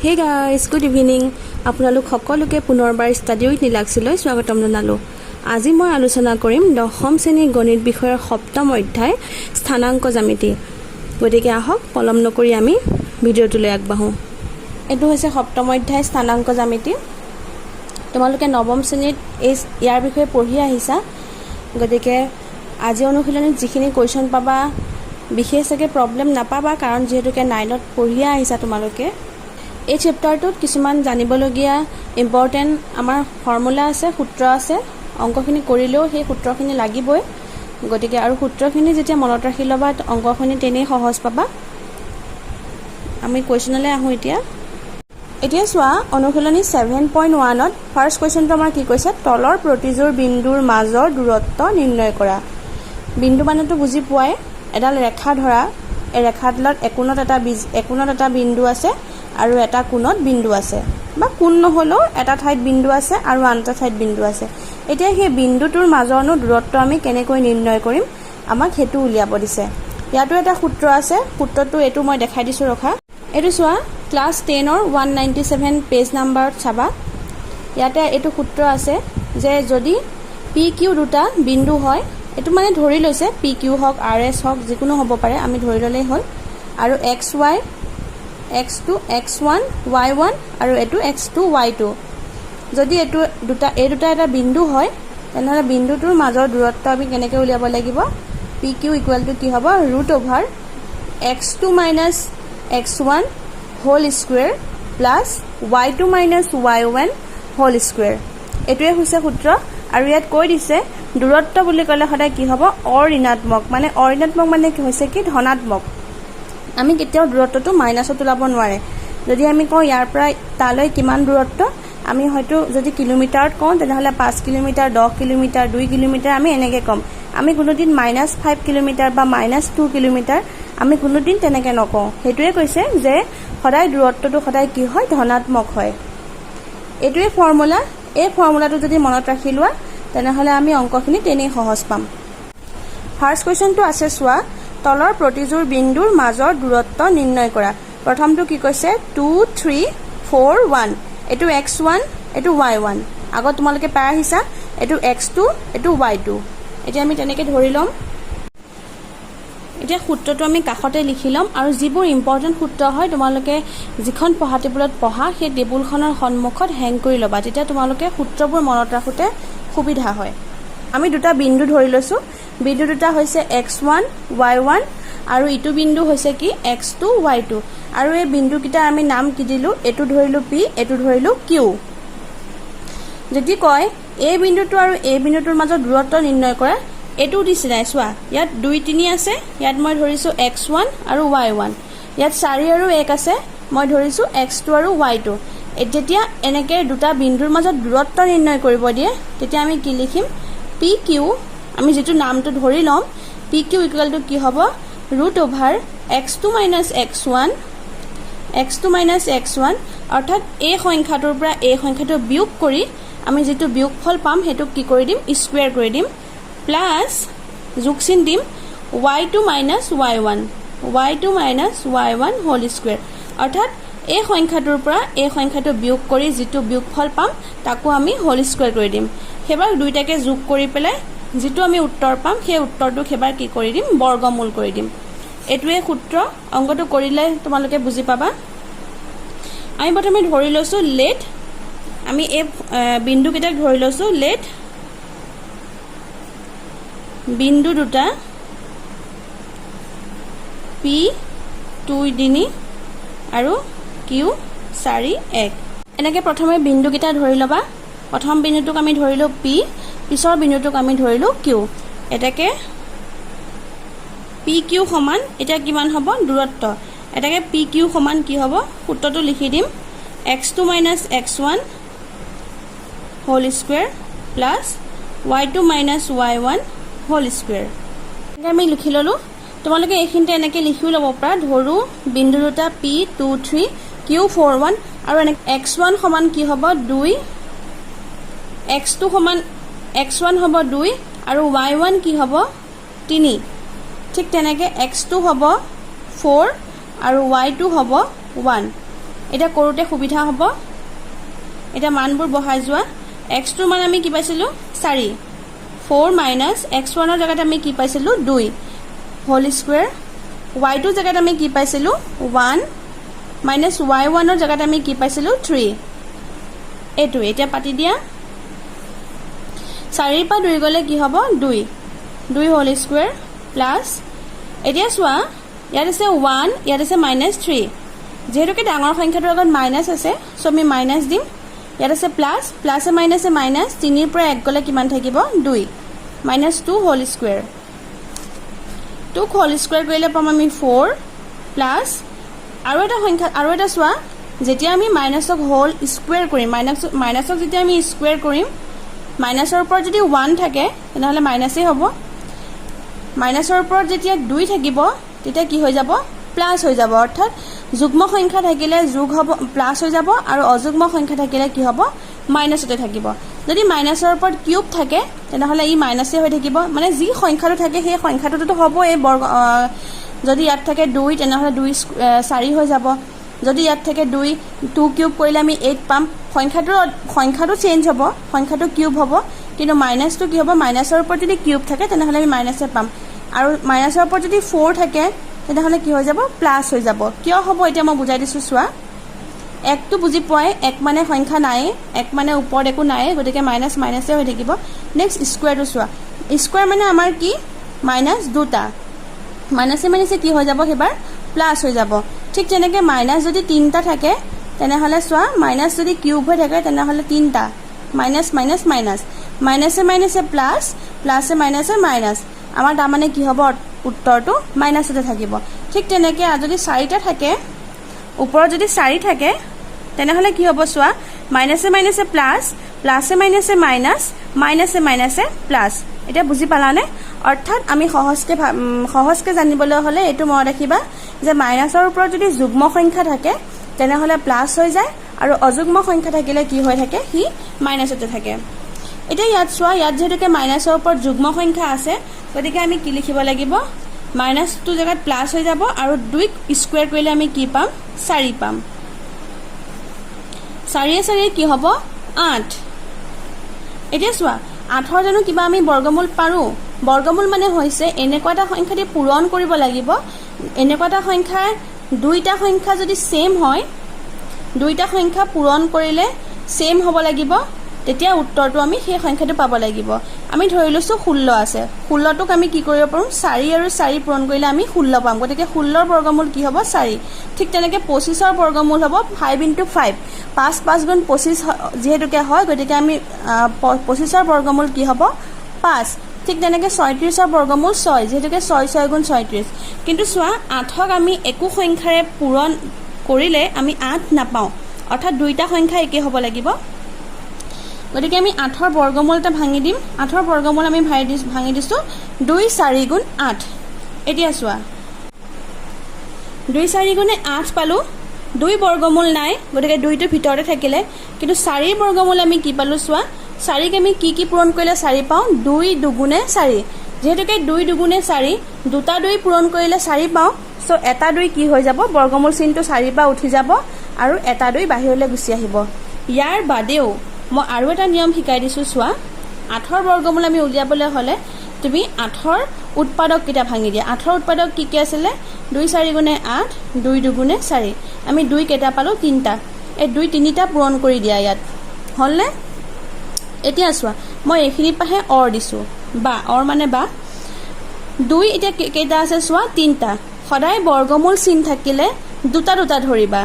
Hey guys, good evening. আপোনালোক সকলোকে পুনৰবাৰ ষ্টাডি উইথ নীলাক্ষীলৈ স্বাগতম জনালোঁ। আজি মই আলোচনা কৰিম 10ম শ্ৰেণীৰ গণিত বিষয়ৰ 7ম অধ্যায় স্থানাংক জ্যামিতি। গতিকে আহক পলম নকৰি আমি ভিডিঅ'টোলৈ আগবাঢ়োঁ। এইটো হৈছে 7ম অধ্যায় স্থানাংক জ্যামিতি। তোমালোকে 9ম শ্ৰেণীত ইয়াৰ বিষয়ে পঢ়ি আহিছা। গতিকে আজি অনুশীলনীত যিখিনি কুৱেশ্যন পাবা বিশেষ চাগে প্ৰব্লেম নাপাবা, কাৰণ যিহেতুকে 9ত পঢ়িয়ে আহিছা তোমালোকে। এই চেপ্টাৰটোত কিছুমান জানিবলগীয়া ইম্পৰ্টেণ্ট আমাৰ ফৰ্মুলা আছে, সূত্ৰ আছে। অংকখিনি কৰিলেও সেই সূত্ৰখিনি লাগিবই। গতিকে আৰু সূত্ৰখিনি যেতিয়া মনত ৰাখি ল'বা অংকখিনি তেনেই সহজ পাবা। আমি কুৱেশ্যনলৈ আহোঁ এতিয়া চোৱা, অনুশীলনী 7.1ত ফাৰ্ষ্ট কুৱেশ্যনটো আমাৰ কি কৈছে, তলৰ প্ৰতিযোৰ বিন্দুৰ মাজৰ দূৰত্ব নিৰ্ণয় কৰা। বিন্দু মানেতো বুজি পোৱাই, এডাল ৰেখা ধৰা, এই ৰেখাডালত একোণত এটা বিন্দু আছে আৰু এটা কোণত বিন্দু আছে, বা কোণ নহ'লেও এটা ঠাইত বিন্দু আছে আৰু আন এটা ঠাইত বিন্দু আছে। এতিয়া সেই বিন্দুটোৰ মাজৰনো দূৰত্ব আমি কেনেকৈ নিৰ্ণয় কৰিম, আমাক সেইটো উলিয়াব দিছে। ইয়াতো এটা সূত্ৰ আছে, সূত্ৰটো এইটো মই দেখাই দিছোঁ ৰখা। এইটো চোৱা, ক্লাছ 10ৰ 197 পেজ নাম্বাৰত চাবা। ইয়াতে এইটো সূত্ৰ আছে যে যদি পি কিউ দুটা বিন্দু হয়, এইটো মানে ধৰি লৈছে পি কিউ হওক RS হওক যিকোনো হ'ব পাৰে, আমি ধৰি ল'লেই হ'ল। আৰু XY X2 X1 Y1 আৰু এইটো X2 Y2, যদি এই দুটা এটা বিন্দু হয় তেনেহ'লে বিন্দুটোৰ মাজৰ দূৰত্ব আমি কেনেকৈ উলিয়াব লাগিব, পি কিউ ইকুৱেল টু কি হ'ব, √over X2 minus X1 whole square plus Y2 minus Y1 whole square. এইটোৱে হৈছে সূত্ৰ। আৰু ইয়াত কৈ দিছে দূৰত্ব বুলি ক'লে সদায় কি হ'ব, অঋণাত্মক মানে কি হৈছে কি ধনাত্মক। আমি কেতিয়াও দূৰত্বটো মাইনাছত ওলাব নোৱাৰে। যদি আমি কওঁ ইয়াৰ পৰা তালৈ কিমান দূৰত্ব, আমি হয়তো যদি কিলোমিটাৰত কওঁ তেনেহ'লে 5 কিলোমিটাৰ, 10 কিলোমিটাৰ, 2 কিলোমিটাৰ আমি এনেকৈ ক'ম। আমি কোনোদিন -5 কিলোমিটাৰ বা -2 কিলোমিটাৰ আমি কোনোদিন তেনেকৈ নকওঁ। সেইটোৱে কৈছে যে সদায় দূৰত্বটো সদায় কি হয়, ধনাত্মক হয়। এইটোৱে ফৰ্মুলা। এই ফৰ্মুলাটো যদি মনত ৰাখি লোৱা তেনেহ'লে আমি অংকখিনি তেনেই সহজ পাম। ফাৰ্ষ্ট কুৱেশ্যনটো আছে চোৱা, তলৰ প্ৰতিযোৰ বিন্দুৰ মাজৰ দূৰত্ব নিৰ্ণয় কৰা। প্ৰথমটো কি কৈছে, 2 3 4 1, এইটো X1 এইটো Y1। আগত তোমালোকে পাই আহিছা, এইটো X2 এইটো Y2। এতিয়া আমি তেনেকৈ ধৰি ল'ম। এতিয়া সূত্ৰটো আমি কাষতে লিখি ল'ম, আৰু যিবোৰ ইম্পৰ্টেণ্ট সূত্ৰ হয় তোমালোকে যিখন পঢ়া টেবুলত পঢ়া সেই টেবুলখনৰ সন্মুখত হেং কৰি ল'বা, তেতিয়া তোমালোকে সূত্ৰবোৰ মনত ৰাখোঁতে সুবিধা হয়। আমি দুটা বিন্দু ধৰি লৈছোঁ। বিন্দু দুটা হৈছে X1 Y1 আৰু ইটো বিন্দু হৈছে কি X2 Y2। আৰু এই বিন্দুকেইটাৰ আমি নাম কি দিলোঁ, এইটো ধৰিলোঁ P, এইটো ধৰিলোঁ Q। যদি কয় এই বিন্দুটো আৰু এই বিন্দুটোৰ মাজত দূৰত্ব নিৰ্ণয় কৰা, এইটো দিছে নাই চোৱা, ইয়াত 2 3 আছে, ইয়াত মই ধৰিছোঁ X1 আৰু Y1। ইয়াত 4 আৰু 1 আছে, মই ধৰিছোঁ X2 আৰু Y2। যেতিয়া এনেকৈ দুটা বিন্দুৰ মাজত দূৰত্ব নিৰ্ণয় কৰিব দিয়ে তেতিয়া আমি কি লিখিম, পি কিউ, আমি যিটো নামটো ধৰি ল'ম, পি কিউ ইকুৱেল টু কি হ'ব, √over X2 minus X1 অৰ্থাৎ এই সংখ্যাটোৰ পৰা এই সংখ্যাটো বিয়োগ কৰি আমি যিটো বিয়োগফল পাম সেইটোক কি কৰি দিম, স্কুৱেৰ কৰি দিম, প্লাছ যোগ চিন দিম Y2 minus Y1 whole square. অৰ্থাৎ এই সংখ্যাটোৰ পৰা এই সংখ্যাটো বিয়োগ কৰি যিটো বিয়োগফল পাম তাকো আমি হোল স্কুৱেৰ কৰি দিম। সেইবাৰ দুইটাকে যোগ কৰি পেলাই যিটো আমি উত্তৰ পাম সেই উত্তৰটোক সেইবাৰ কি কৰি দিম, বৰ্গমূল কৰি দিম। এইটোৱে সূত্ৰ। অংকটো কৰিলে তোমালোকে বুজি পাবা। আমি প্ৰথমে ধৰি লৈছোঁ লেট, আমি এই বিন্দুকেইটাক ধৰি লৈছোঁ লেট বিন্দু দুটা P2 3 আৰু Q4 1। এনেকৈ প্ৰথমে বিন্দুকেইটা ধৰি ল'বা। প্ৰথম বিন্দুটোক আমি ধৰিলোঁ P, পিছৰ বিন্দুটোক আমি ধৰিলোঁ Q। এটাকে PQ সমান, এতিয়া কিমান হ'ব দূৰত্ব, এটাকে PQ সমান কি হ'ব, সূত্ৰটো লিখি দিম, X2 minus X1 whole square plus Y2 minus Y1 whole square. এনেকৈ আমি লিখি ল'লোঁ। তোমালোকে এইখিনিতে এনেকৈ লিখিও ল'ব পাৰা, ধৰোঁ বিন্দু দুটা P2 3 Q4 1, আৰু এনেকৈ X1 সমান কি হ'ব 2, X2 সমান X1 হ'ব 2 আৰু Y1 কি হ'ব 3। ঠিক তেনেকৈ X2 হ'ব 4 আৰু Y2 হ'ব 1। এটা কৰোঁতে সুবিধা হ'ব। এটা মানবোৰ বহাই যোৱা। x2 মান আমি কি পাইছিলোঁ 4 4 মাইনাছ x1 ৰ জেগাত আমি কি পাইছিলোঁ 2 হোল স্কুৱেৰ। y2 জেগাত আমি কি পাইছিলোঁ 1 মাইনাছ y1 ৰ জেগাত আমি কি পাইছিলোঁ 3। এইটো এতিয়া পাতি দিয়া। 4 পৰা 2 গ'লে কি হ'ব 2 2 হোল স্কুৱেৰ প্লাছ এতিয়া চোৱা ইয়াত আছে 1 ইয়াত আছে -3 যেহেতুকে ডাঙৰ সংখ্যাটোৰ আগত মাইনাছ আছে সো আমি মাইনাছ দিম। ইয়াত আছে প্লাছ প্লাছে মাইনাছে মাইনাছ 3 ৰ পৰা 1 গ'লে কিমান থাকিব 2 -2 হোল স্কুৱেৰ 2 হোল স্কুৱেৰ কৰিলে পাম আমি 4 প্লাছ আৰু এটা সংখ্যা আৰু এটা চোৱা যেতিয়া আমি মাইনাছক হোল স্কুৱেৰ কৰিম মাইনাছক যেতিয়া আমি স্কুৱেৰ কৰিম মাইনাছৰ ওপৰত যদি 1 থাকে তেনেহ'লে মাইনাছেই হ'ব। মাইনাছৰ ওপৰত যেতিয়া 2 থাকিব তেতিয়া কি হৈ যাব প্লাছ হৈ যাব অৰ্থাৎ যুগ্ম সংখ্যা থাকিলে যোগ হ'ব প্লাছ হৈ যাব আৰু অযুগ্ম সংখ্যা থাকিলে কি হ'ব মাইনাছতে থাকিব। যদি মাইনাছৰ ওপৰত কিউব থাকে তেনেহ'লে ই মাইনাছে হৈ থাকিব মানে যি সংখ্যাটো থাকে সেই সংখ্যাটোতো হ'বই বৰ্গ। যদি ইয়াত থাকে 2 তেনেহ'লে 2 4 হৈ যাব। যদি ইয়াত থাকে 2 কিউব কৰিলে আমি 8 পাম। সংখ্যাটো চেঞ্জ হ'ব সংখ্যাটো কিউব হ'ব কিন্তু মাইনাছটো কি হ'ব মাইনাছৰ ওপৰত যদি কিউব থাকে তেনেহ'লে আমি মাইনাছে পাম আৰু মাইনাছৰ ওপৰত যদি 4 থাকে তেনেহ'লে কি হৈ যাব প্লাছ হৈ যাব। কিয় হ'ব এতিয়া মই বুজাই দিছোঁ চোৱা। 1টো বুজি পোৱাই 1 মানে সংখ্যা নাই 1 মানে ওপৰত একো নাই গতিকে মাইনাছ মাইনাছে হৈ থাকিব। নেক্সট স্কুৱেৰটো চোৱা স্কুৱেৰ মানে আমাৰ কি মাইনাছ 2টা মাইনাছে মাইনাছে কি হৈ যাব সেইবাৰ প্লাছ হৈ যাব। ঠিক তেনেকৈ মাইনাছ যদি 3টা থাকে তেনেহ'লে চোৱা মাইনাছ যদি কিউব হৈ থাকে তেনেহ'লে 3টা মাইনাছ মাইনাছ মাইনাছ মাইনাছে মাইনাছে প্লাছ প্লাছে মাইনাছে মাইনাছ আমাৰ তাৰমানে কি হ'ব উত্তৰটো মাইনাছতে থাকিব। ঠিক তেনেকৈ যদি 4টা থাকে ওপৰত যদি 4 থাকে তেনেহ'লে কি হ'ব চোৱা মাইনাছে মাইনাছে প্লাছ প্লাছে মাইনাছে মাইনাছ মাইনাছে মাইনাছে প্লাছ। এতিয়া বুজি পালানে? অৰ্থাৎ আমি সহজকৈ জানিবলৈ হ'লে এইটো মনত ৰাখিবা যে মাইনাছৰ ওপৰত যদি যুগ্ম সংখ্যা থাকে তেনেহ'লে প্লাছ হৈ যায় আৰু অযুগ্ম সংখ্যা থাকিলে কি হৈ থাকে সি মাইনাছতে থাকে। এতিয়া ইয়াত চোৱা ইয়াত যেহেতুকে মাইনাছৰ ওপৰত যুগ্ম সংখ্যা আছে গতিকে আমি কি লিখিব লাগিব মাইনাছটো জেগাত প্লাছ হৈ যাব আৰু 2 স্কুৱেৰ কৰিলে আমি কি পাম 4 পাম। 4 কি হ'ব 8। এতিয়া চোৱা 8ৰ জানো কিবা আমি বৰ্গমূল পাৰোঁ? বৰ্গমূল মানে হৈছে এনেকুৱা এটা সংখ্যা দি পূৰণ কৰিব লাগিব এনেকুৱা এটা সংখ্যাৰ 2টা সংখ্যা যদি সেম হয় 2টা সংখ্যা পূৰণ কৰিলে সেম হ'ব লাগিব তেতিয়া উত্তৰটো আমি সেই সংখ্যাটো পাব লাগিব। আমি ধৰি লৈছোঁ 16 আছে 16টোক আমি কি কৰিব পাৰোঁ 4 আৰু 4 পূৰণ কৰিলে আমি 16 পাম গতিকে 16ৰ বৰ্গমূল কি হ'ব 4। ঠিক তেনেকৈ 25ৰ বৰ্গমূল হ'ব 5 × 5 5 5 গুণ 25 যিহেতুকে হয় গতিকে আমি 25ৰ বৰ্গমূল কি হ'ব 5। ঠিক তেনেকৈ 37ৰ বৰ্গমূল 6 যিহেতুকে 6 6 গুণ 37 কিন্তু চোৱা 8ক আমি একো সংখ্যাৰে পূৰণ কৰিলে আমি 8 নাপাওঁ অৰ্থাৎ 2টা সংখ্যা একে হ'ব লাগিব গতিকে আমি 8ৰ বৰ্গমূল এটা ভাঙি দিম। 8ৰ বৰ্গমূল আমি ভাঙি দিছোঁ 2 4 গুণ 8। এতিয়া চোৱা 2 4 গুণে 8 পালোঁ 2 বৰ্গমূল নাই গতিকে 2টো ভিতৰতে থাকিলে কিন্তু 4 বৰ্গমূল আমি কি পালোঁ চোৱা 4ক আমি কি পূৰণ কৰিলে 4 পাওঁ 2 2 4 যেহেতুকে 2 2 4 দুটা 2 পূৰণ কৰিলে 4 পাওঁ সো এটা 2 কি হৈ যাব বৰ্গমূল চিনটো 4 পৰা উঠি যাব আৰু এটা 2 বাহিৰলৈ গুচি আহিব। ইয়াৰ বাদেও মই আৰু এটা নিয়ম শিকাই দিছোঁ চোৱা 8ৰ বৰ্গমূল আমি উলিয়াবলৈ হ'লে তুমি 8ৰ উৎপাদক কেইটা ভাঙি দিয়া। 8ৰ উৎপাদক কি আছিলে 2 4 গুণে 8 2 2 4 আমি 2 কেইটা পালোঁ 3টা এই 2 3টা পূৰণ কৰি দিয়া ইয়াত হ'লনে? এতিয়া চোৱা মই এইখিনিৰ পৰাহে অৰ দিছোঁ বা অৰ মানে বা 2 এতিয়া কেইটা আছে চোৱা 3টা সদায় বৰ্গমূল চিন থাকিলে দুটা ধৰিবা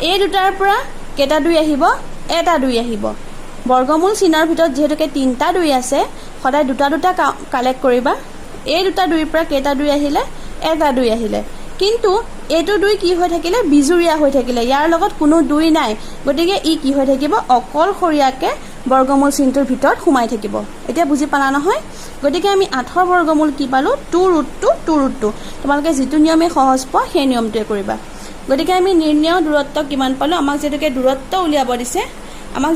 এই দুটাৰ পৰা কেইটা 2 আহিব এটা 2 আহিব। বৰ্গমূল চিনৰ ভিতৰত যেহেতুকে 3টা 2 আছে সদায় দুটা কালেক্ট কৰিবা এই দুটা 2ৰ পৰা কেইটা 2 আহিলে এটা 2 আহিলে কিন্তু এইটো 2 কি হৈ থাকিলে বিজুৰীয়া হৈ থাকিলে ইয়াৰ লগত কোনো 2 নাই গতিকে ই কি হৈ থাকিব অকলশৰীয়াকৈ বৰ্গমূল চিনটোৰ ভিতৰত সোমাই থাকিব। এতিয়া বুজি পালা নহয়? গতিকে আমি 8ৰ বৰ্গমূল কি পালোঁ 2√2 তোমালোকে যিটো নিয়মে সহজ পোৱা সেই নিয়মটোৱে কৰিবা। গতিকে আমি নিৰ্ণয় দূৰত্ব কিমান পালোঁ আমাক যেহেতুকে দূৰত্ব উলিয়াব দিছে আমাক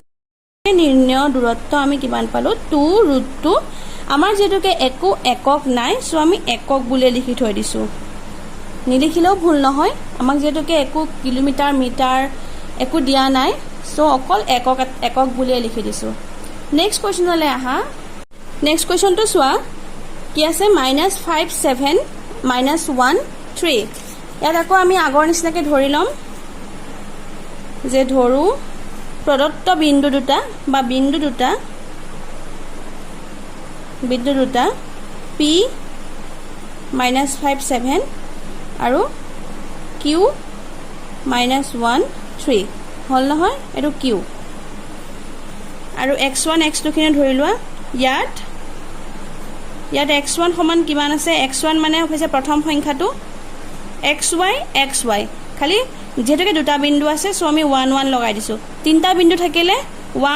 নিৰ্ণয় দূৰত্ব আমি কিমান পালোঁ 2√2 আমাৰ যেহেতুকে একো একক নাই সো আমি একক বুলিয়ে লিখি থৈ দিছোঁ নিলিখিলেও ভুল নহয় আমাক যেহেতুকে একো কিলোমিটাৰ মিটাৰ একো দিয়া নাই, চ' অকল একক বুলিয়ে লিখি দিছোঁ। নেক্সট কুৱেশ্যনলৈ আহা। নেক্সট কুৱেশ্যনটো চোৱা কি আছে, -5 7 -1 3। ইয়াত আকৌ আমি আগৰ নিচিনাকৈ ধৰি ল'ম যে ধৰোঁ প্ৰদত্ত বিন্দু দুটা বা বিন্দু দুটা P -5 7 আৰু Q -1 3 হ'ল নহয়, এইটো Q। আৰু x1 x2 খিনি ধৰি লোৱা। ইয়াত x1 সমান কিমান আছে, x1 মানে হৈছে প্ৰথম সংখ্যাটো, xy খালি যিহেতুকে দুটা বিন্দু আছে চ' আমি 1 1 লগাই দিছোঁ। তিনিটা বিন্দু থাকিলে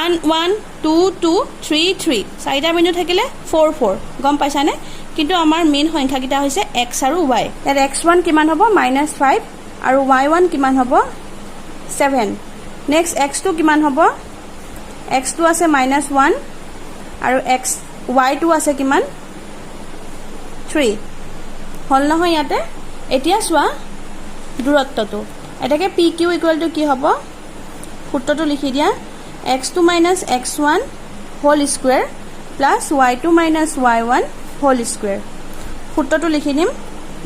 1 1 2 2 3 3, চাৰিটা বিন্দু থাকিলে 4 4, গম পাইছানে? কিন্তু আমাৰ মেইন সংখ্যাকেইটা হৈছে x আৰু y। ইয়াত x1 কিমান হ'ব, -5 আৰু y1 কিমান হ'ব, 7। নেক্সট x2 কিমান হ'ব, x2 আছে -1 আৰু y2 আছে কিমান, 3 হ'ল নহয় ইয়াতে। এতিয়া চোৱা দূৰত্বটো, এটাকে PQ = কি হ'ব, সূত্ৰটো লিখি দিয়া, x2 - x1 whole square plus y2 - y1 whole square. সূত্ৰটো লিখি দিম,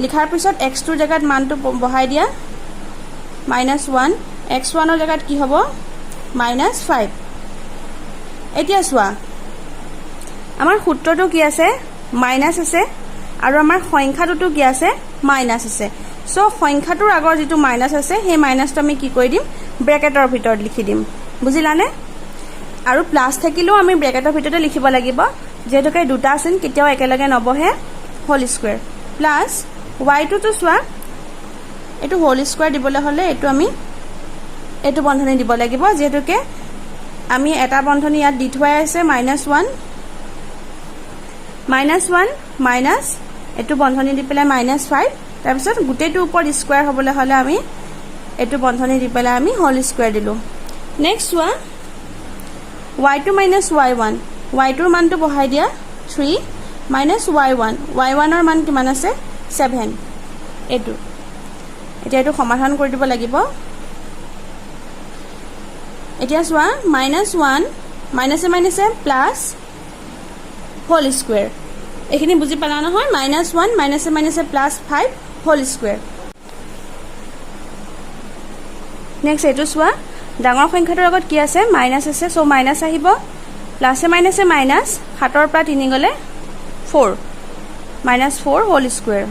লিখাৰ পিছত x2ৰ জেগাত মানটো বহাই দিয়া, -1, x1ৰ জেগাত কি হ'ব, -5। এতিয়া চোৱা আমাৰ সূত্ৰটো কি আছে, মাইনাছ আছে আৰু আমাৰ সংখ্যাটোতো কি আছে, মাইনাছ আছে। চ' সংখ্যাটোৰ আগৰ যিটো মাইনাছ আছে সেই মাইনাছটো আমি কি কৰি দিম, ব্ৰেকেটৰ ভিতৰত লিখি দিম, বুজিলানে? আৰু প্লাছ থাকিলেও আমি ব্ৰেকেটৰ ভিতৰতে লিখিব লাগিব, যিহেতুকে দুটা চিন কেতিয়াও একেলগে নবহে, হোল স্কুৱেৰ প্লাছ y2টো চোৱা, এইটো হোল স্কুৱেৰ দিবলৈ হ'লে এইটো বন্ধনী দিব লাগিব, যিহেতুকে আমি এটা বন্ধনী ইয়াত দি থোৱাই আছে, -1 মাইনাছ এইটো বন্ধনী দি পেলাই -5, তাৰপিছত গোটেইটো ওপৰত স্কুৱেৰ হ'বলৈ হ'লে আমি এইটো বন্ধনী দি পেলাই আমি হোল স্কুৱেৰ দিলোঁ। নেক্সট চোৱা y2 - y1, y2ৰ মানটো বহাই দিয়া, 3 -y1, y1ৰ মান কিমান আছে, 7। এতিয়া এইটো সমাধান কৰি দিব লাগিব। এতিয়া চোৱা -1 মাইনাছে প্লাছ হোল স্কুৱেৰ, এইখিনি বুজি পালা নহয়, -1 মাইনাছে প্লাছ 5 হোল স্কুৱেৰ। নেক্সট এইটো চোৱা, ডাঙৰ সংখ্যাটোৰ আগত কি আছে, মাইনাছ আছে, চ' মাইনাছ আহিব, প্লাছে মাইনাছে মাইনাছ, 7ৰ পৰা 3 গ'লে 4, -4 হোল স্কুৱেৰ।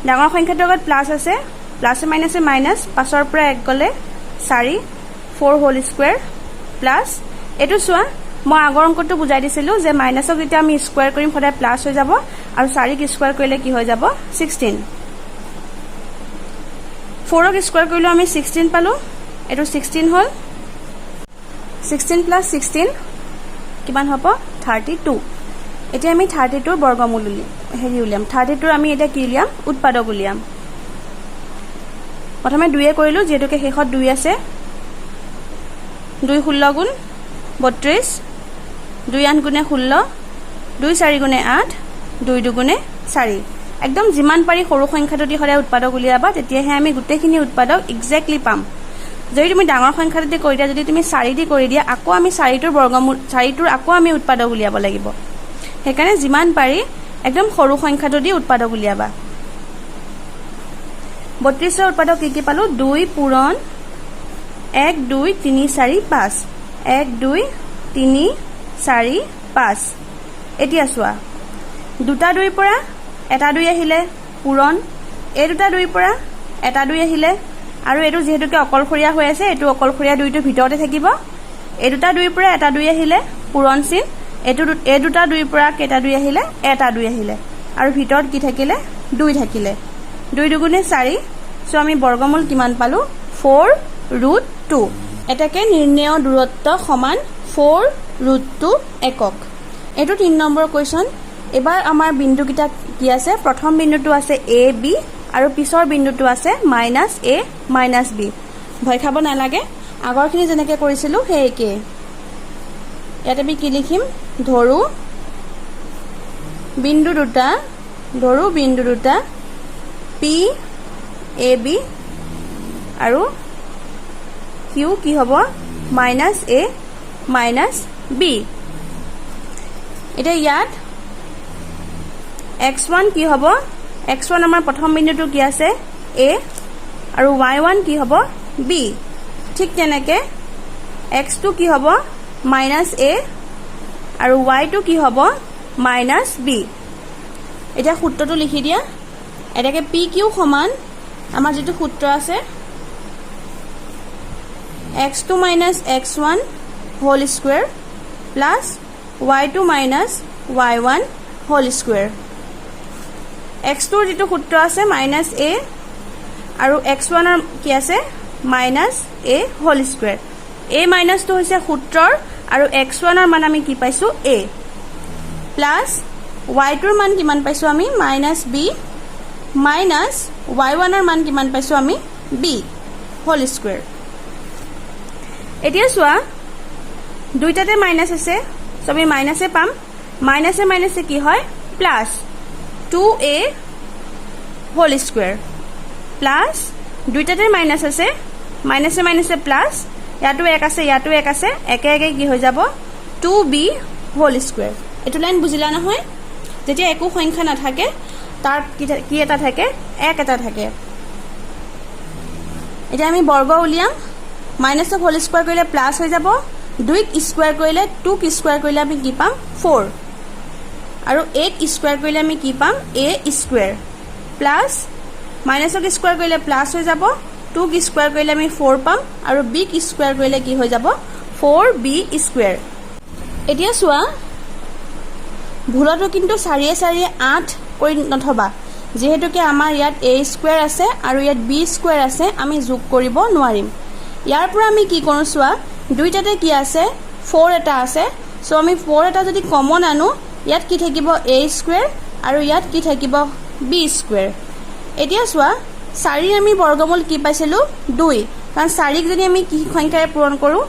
ডাঙৰ সংখ্যাটোৰ আগত প্লাছ আছে, প্লাছে মাইনাছে মাইনাছ, 5ৰ পৰা 1 গ'লে 4, 4 হোল স্কুৱেৰ প্লাছ এইটো চোৱা, মই আগৰ অংকটো বুজাই দিছিলোঁ যে মাইনাছক যেতিয়া আমি স্কুৱেৰ কৰিম সদায় প্লাছ হৈ যাব, আৰু 4ক স্কুৱেৰ কৰিলে কি হৈ যাব, 16। 4ক স্কুৱেৰ কৰিলেও আমি 16 পালোঁ, এইটো 16 হ'ল, 16 + 16 কিমান হ'ব, 32। এতিয়া আমি 32ৰ বৰ্গমূল উলিয়াম, 32ৰ আমি এতিয়া কি উলিয়াম, উৎপাদক উলিয়াম। প্ৰথমে 2 কৰিলোঁ, যিহেতুকে শেষত 2 আছে, 2 16 গুণ 32, 2 8 গুণে 16, 2 4 গুণে 8, 2 2 গুণে 4। একদম যিমান পাৰি সৰু সংখ্যাটো দি সদায় উৎপাদক উলিয়াবা, তেতিয়াহে আমি গোটেইখিনি উৎপাদক একজেক্টলি পাম। যদি তুমি ডাঙৰ সংখ্যাটো দি কৰি দিয়া, যদি তুমি 4 দি কৰি দিয়া, আকৌ আমি 4টোৰ বৰ্গমূল, 4টোৰ আকৌ আমি উৎপাদক উলিয়াব লাগিব। সেইকাৰণে যিমান পাৰি একদম সৰু সংখ্যাটো দি উৎপাদক উলিয়াবা। 32ৰ উৎপাদক কি পালোঁ, 2 পূৰণ 1 2 3 4 5, 1 2 3 4 5। এতিয়া চোৱা, দুটা 2ৰ পৰা এটা 2 আহিলে পূৰণ, এই দুটা 2ৰ পৰা এটা 2 আহিলে, আৰু এইটো যিহেতুকে অকলশৰীয়া হৈ আছে, এইটো অকলশৰীয়া 2টোৰ ভিতৰতে থাকিব। এই দুটা 2ৰ পৰা এটা 2 আহিলে পূৰণ চিন, এই দুটা 2ৰ পৰা কেইটা 2 আহিলে, এটা 2 আহিলে, আৰু ভিতৰত কি থাকিলে, 2 থাকিলে, 2 2 গুণে 4। চ' আমি বৰ্গমূল কিমান পালোঁ, 4√2। এটাকে নিৰ্ণেয় দূৰত্ব সমান 4√2 একক। এইটো 3 নম্বৰ কুৱেশ্যন। এবাৰ আমাৰ বিন্দুকেইটা কি আছে, প্ৰথম বিন্দুটো আছে AB আৰু পিছৰ বিন্দুটো আছে -A -B। ভয় খাব নালাগে, আগৰখিনি যেনেকৈ কৰিছিলোঁ সেই একেই। ইয়াত আমি কি লিখিম, ধৰোঁ বিন্দু দুটা P AB আৰু কিউ কি হ'ব মাইনাছ এ মাইনাছ বি এতিয়া ইয়াত x1 কি হ'ব x1 আমাৰ প্ৰথম বিন্দুটো কি আছে a আৰু y1 কি হ'ব b ঠিক তেনেকে x2 কি হ'ব মাইনাছ a আৰু y2 কি হ'ব মাইনাছ b এতিয়া সূত্ৰটো লিখি দিয়া এটাকে p q সমান আমাৰ যেটো সূত্ৰ আছে x2 minus x1 whole square plus y2 minus y1 whole square x2 যেটো সূত্ৰ আছে minus a আৰু x1 ৰ কি আছে minus a whole square a minus টো হৈছে সূত্ৰৰ আৰু x1 ৰ মান আমি কি পাইছো a plus y2 ৰ মান কিমান পাইছো আমি minus b minus y1 ৰ মান কিমান পাইছো আমি b whole square এতিয়া চোৱা দুইটাতে মাইনাস আছে সো আমি মাইনাসে পাম মাইনাসে মাইনাসে কি হয় plus 2a whole square plus দুইটাতে মাইনাস আছে মাইনাসে মাইনাসে প্লাস ইয়াটো এক আছে ইয়াটো এক আছে একে একে কি হৈ যাব 2b হোল স্কয়ার এটো লাইন বুজিলা নহয় যেতিয়া একো সংখ্যা না থাকে তার কি এটা থাকে এক এটা থাকে এটা আমি বর্গ উলিয়াম माइनस ऑफ होल स्क्वायर करिले प्लस हो जाबो 2 स्क्वायर करिले 2 स्क्वायर करिले আমি কি পাম 4 আৰু 8 स्क्वायर करिले আমি কি পাম a square plus minus of square करिले प्लस हो जाबो 2 स्क्वायर करिले আমি 4 पाम আৰু b स्क्वायर करिले কি হৈ যাব 4b स्क्वायर এতিয়া চোৱা ভুলটো কিন্তু 4 4 8 কৰি নথবা যেহেতু কি আমাৰ ইয়াত a স্কয়াৰ আছে আৰু ইয়াত b স্কয়াৰ আছে আমি যোগ কৰিব নোৱাৰিম ইয়াৰ পৰা আমি কি কৰো সোৱা দুইটাতে কি আছে 4 এটা আছে সো আমি 4 এটা যদি কমন আনো ইয়াত কি থাকিব a স্কয়াৰ আৰু ইয়াত কি থাকিব b স্কয়াৰ এতিয়া সোৱা 4 আমি বৰ্গমূল কি পাইছিলো 2 কাৰণ 4 ক যদি আমি কি সংখ্যাৰে পূৰণ কৰো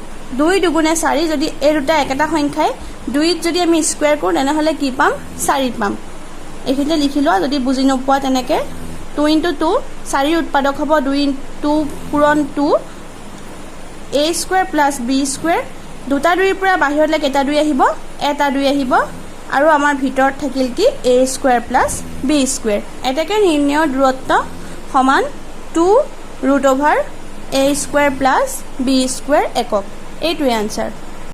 2 দুগুণে 4 যদি এই দুটা একেটা সংখ্যাই 2 যদি আমি স্কয়াৰ কৰো তেনে হলে কি পাম 4 পাম এখিতে লিখিলো যদি বুজি নপোৱা তেনেকে 2 * 2 4 উৎপাদক হ'ব 2 * 2 পূৰণ 2 a square plus b square দুটা দুইৰ পৰা বাহিৰলৈ কেটা দুই আহিব এটা দুই আহিব আৰু আমাৰ ভিতৰত থাকিল কি a square plus b square এটাকে নিৰ্ণয় দূৰত্ব সমান 2 √a square plus b square একক এইটোৱে আনসাৰ